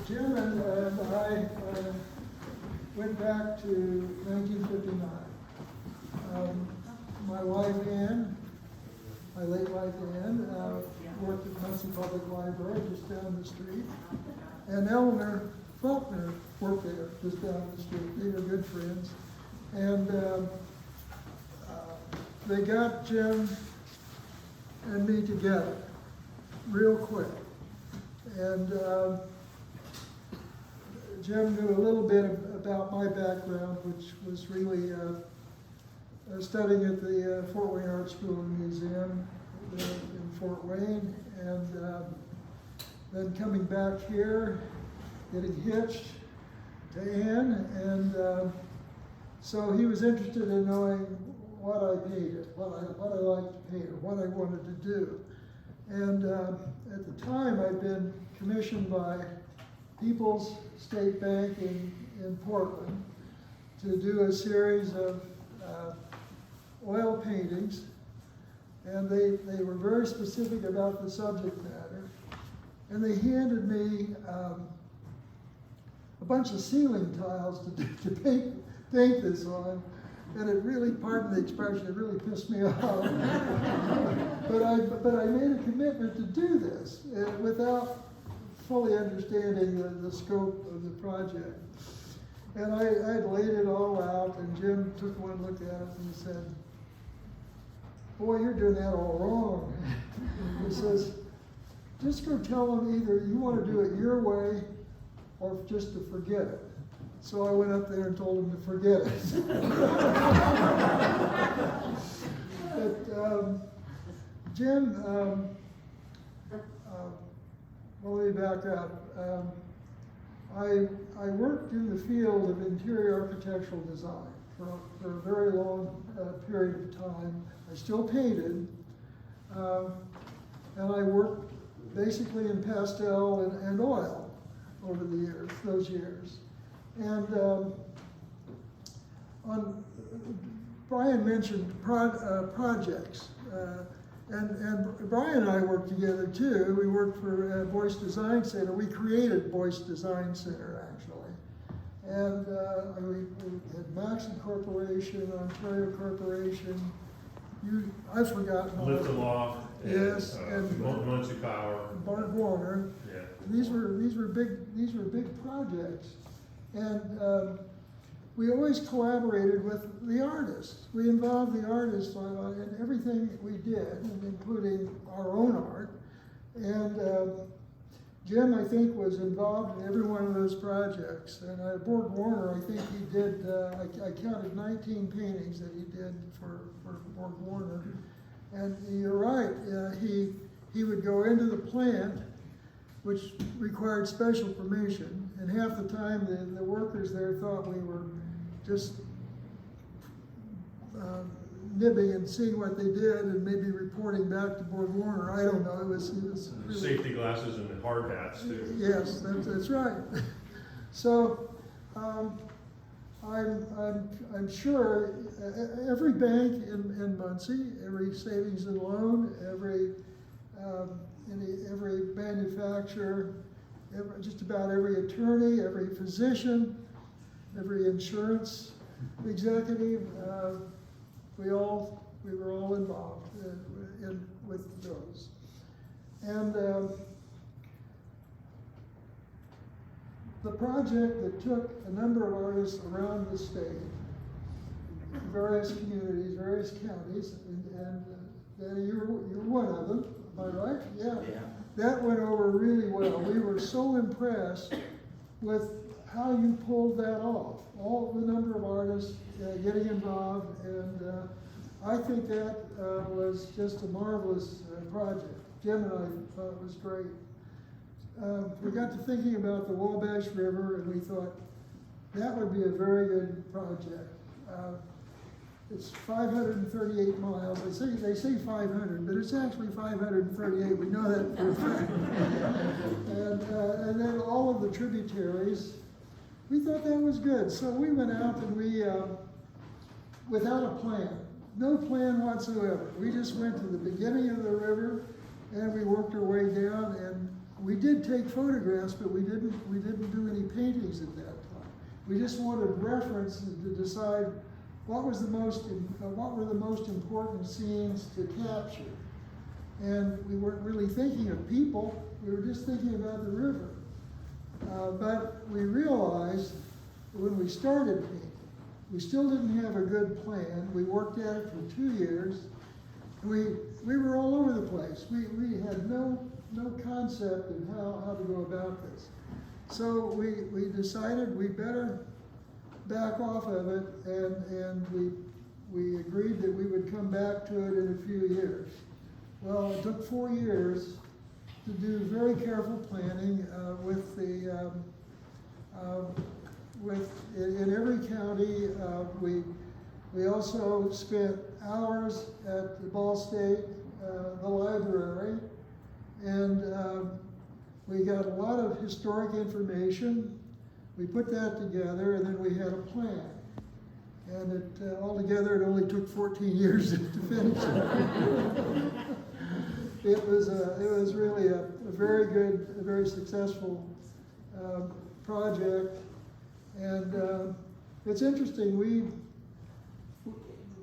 Jim and I went back to 1959. My wife Ann, my late wife Ann, worked at Muncie Public Library just down the street, and Eleanor Faulkner worked there just down the street. They were good friends, and they got Jim and me together real quick. And Jim knew a little bit about my background, which was really studying at the Fort Wayne Art School and Museum in Fort Wayne, and then coming back here, getting hitched to Ann, and so he was interested in knowing what I painted, what I liked to paint, or what I wanted to do. And at the time, I'd been commissioned by People's State Bank in Portland to do a series of oil paintings, and they were very specific about the subject matter. And they handed me a bunch of ceiling tiles to paint this on. And it really, pardon the expression, it really pissed me off. but I made a commitment to do this without fully understanding the scope of the project. And I had laid it all out, and Jim took one look at it and he said, "Boy, you're doing that all wrong." He says, "Just go tell them either you want to do it your way or just to forget it." So I went up there and told him to forget it. But Jim, well, let me back up. I worked in the field of interior architectural design for a very long period of time. I still painted, and I worked basically in pastel and oil over the years, those years. And Brian mentioned projects, and Brian and I worked together too. We worked for Boyce Design Center. We created Boyce Design Center, actually. And we had Maxon Corporation, Ontario Corporation. I've forgotten all. Lift Aloft. Yes, and Muncie Power. Bart Warner. Yeah. These were big projects. And we always collaborated with the artists. We involved the artists in everything we did, including our own art. And Jim, I think, was involved in every one of those projects. And Bart Warner, I think he did, I counted 19 paintings that he did for Bart Warner. And you're right, he would go into the plant, which required special permission, and half the time the workers there thought we were just nibbing and seeing what they did and maybe reporting back to Bart Warner. I don't know. It was really, safety glasses and hard hats too. Yes, that's right. So I'm sure every bank in Muncie, every savings and loan, every manufacturer, just about every attorney, every physician, every insurance executive, we were all involved with those. And the project that took a number of artists around the state, various communities, various counties, and Danny, you're one of them, am I right? Yeah. That went over really well. We were so impressed with how you pulled that off. All the number of artists getting involved, and I think that was just a marvelous project. Jim and I thought it was great. We got to thinking about the Wabash River, and we thought that would be a very good project. It's 538 miles. They say 500, but it's actually 538. We know that for a fact. And then all of the tributaries. We thought that was good. So we went out and we, without a plan, no plan whatsoever. We just went to the beginning of the river and we worked our way down, and we did take photographs, but we didn't do any paintings at that time. We just wanted reference to decide what were the most important scenes to capture. And we weren't really thinking of people, we were just thinking about the river. But we realized when we started painting, we still didn't have a good plan. We worked at it for 2 years. We were all over the place. We had no concept of how to go about this. So we decided we better back off of it, and we agreed that we would come back to it in a few years. Well, it took 4 years to do very careful planning in every county. We also spent hours at the Ball State, the library, and we got a lot of historic information. We put that together, and then we had a plan. And altogether, it only took 14 years to finish it. It was really a very good, a very successful project. And it's interesting,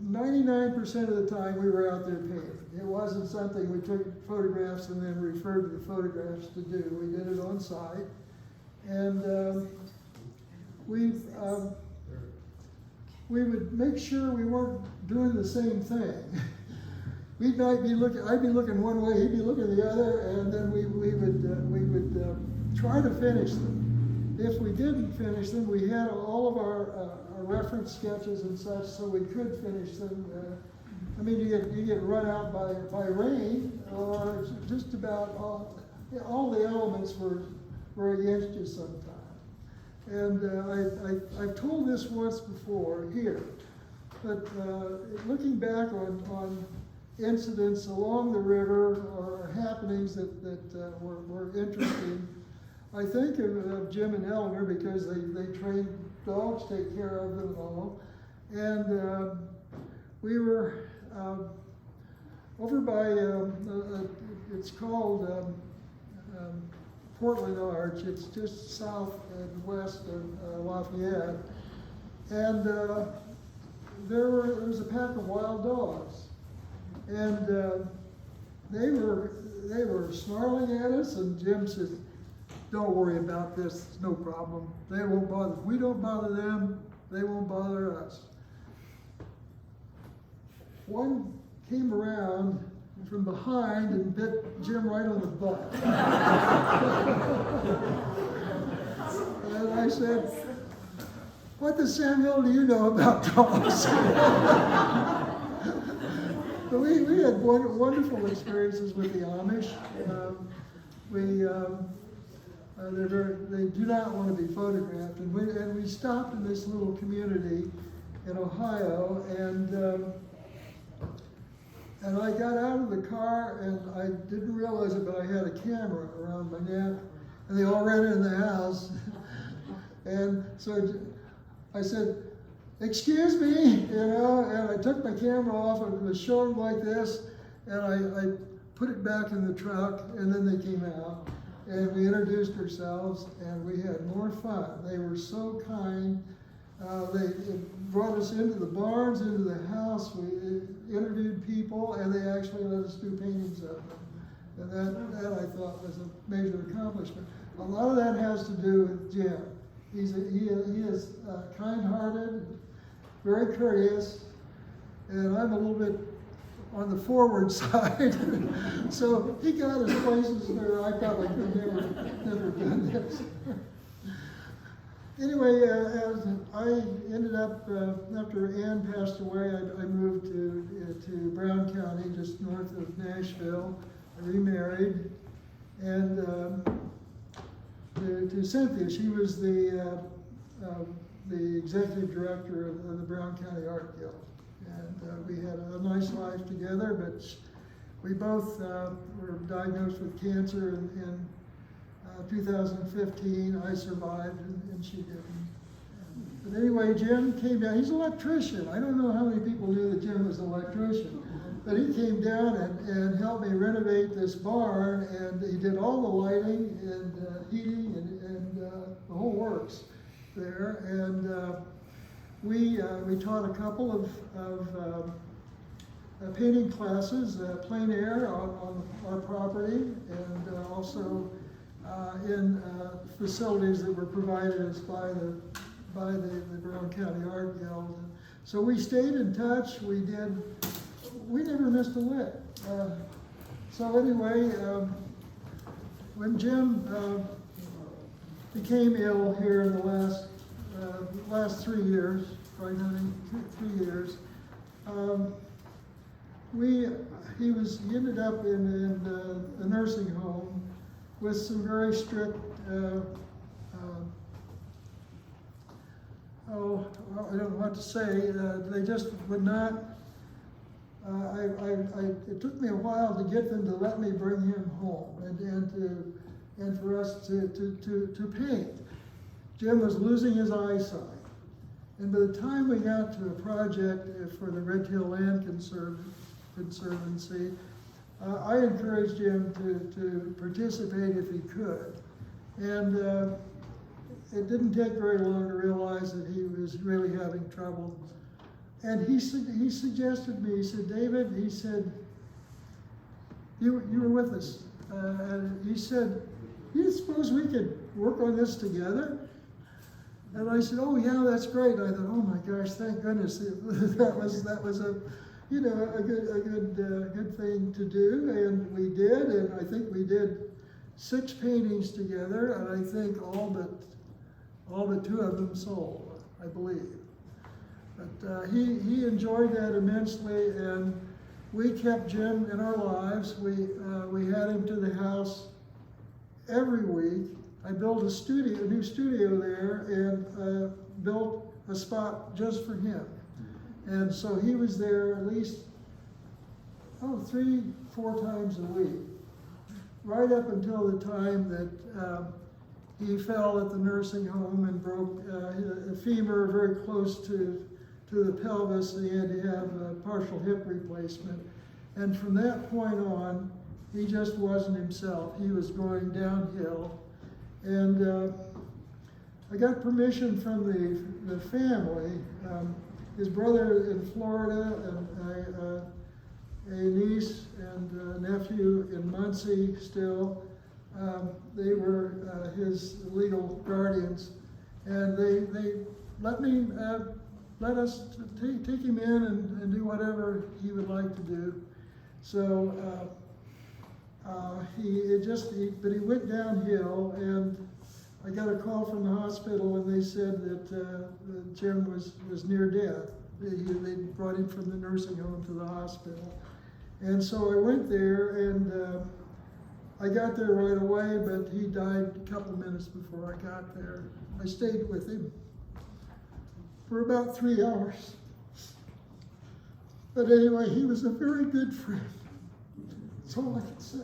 99% of the time we were out there painting. It wasn't something we took photographs and then referred to the photographs to do. We did it on site. And we would make sure we weren't doing the same thing. I'd be looking one way, he'd be looking the other, and then we would try to finish them. If we didn't finish them, we had all of our reference sketches and such, so we could finish them. You get run out by rain, or just about all the elements were against you sometimes. And I've told this once before here, but looking back on incidents along the river or happenings that were interesting, I think of Jim and Eleanor because they trained dogs, take care of them all. And we were over by, it's called Portland Arch. It's just south and west of Lafayette. And there was a pack of wild dogs. And they were snarling at us, and Jim said, "Don't worry about this, it's no problem. They won't bother. If we don't bother them, they won't bother us." One came around from behind and bit Jim right on the butt. And I said, "What the Samuel do you know about dogs?" But we had wonderful experiences with the Amish. They do not want to be photographed, and we stopped in this little community in Ohio, and I got out of the car, and I didn't realize it, but I had a camera around my neck, and they all ran in the house. And so I said, "Excuse me," and I took my camera off, and it was showing like this, and I put it back in the truck, and then they came out, and we introduced ourselves, and we had more fun. They were so kind. They brought us into the barns, into the house. We interviewed people, and they actually let us do paintings of them. And that I thought was a major accomplishment. A lot of that has to do with Jim. He is kind-hearted, very courteous, and I'm a little bit on the forward side. So he got us places where I probably could never done this. Anyway, as I ended up, after Ann passed away, I moved to Brown County, just north of Nashville. I remarried, and to Cynthia. She was the executive director of the Brown County Art Guild. And we had a nice life together, but we both were diagnosed with cancer in 2015. I survived, and she didn't. But anyway, Jim came down. He's an electrician. I don't know how many people knew that Jim was an electrician. But he came down and helped me renovate this barn, and he did all the lighting and heating and the whole works there. And we taught a couple of painting classes, plein air on our property, and also in facilities that were provided us by the Brown County Art Guild. So we stayed in touch. We never missed a lick. So anyway, when Jim became ill here in the last 3 years, probably not even 3 years, he ended up in a nursing home with some very strict, I don't know what to say. They just would not. It took me a while to get them to let me bring him home and for us to paint. Jim was losing his eyesight, and by the time we got to a project for the Red Hill Land Conservancy, I encouraged him to participate if he could, and it didn't take very long to realize that he was really having trouble. And he suggested to me, he said, David, he said, you were with us, and he said, you suppose we could work on this together? And I said, oh yeah, that's great. And I thought, oh my gosh, thank goodness that was a good thing to do, and we did, and I think we did 6 paintings together, and I think all but 2 of them sold, I believe. But he enjoyed that immensely, and we kept Jim in our lives. We had him to the house every week. I built a new studio there, and built a spot just for him. And so he was there at least 3-4 times a week, right up until the time that he fell at the nursing home and broke a femur very close to the pelvis, and he had to have a partial hip replacement. And from that point on, he just wasn't himself. He was going downhill. And I got permission from the family. His brother in Florida, and a niece and nephew in Muncie still. They were his legal guardians, and they let us take him in and do whatever he would like to do. So but he went downhill, and I got a call from the hospital, and they said that Jim was near death. They brought him from the nursing home to the hospital. And so I went there, and I got there right away, but he died a couple minutes before I got there. I stayed with him for about 3 hours. But anyway, he was a very good friend. That's all I can say.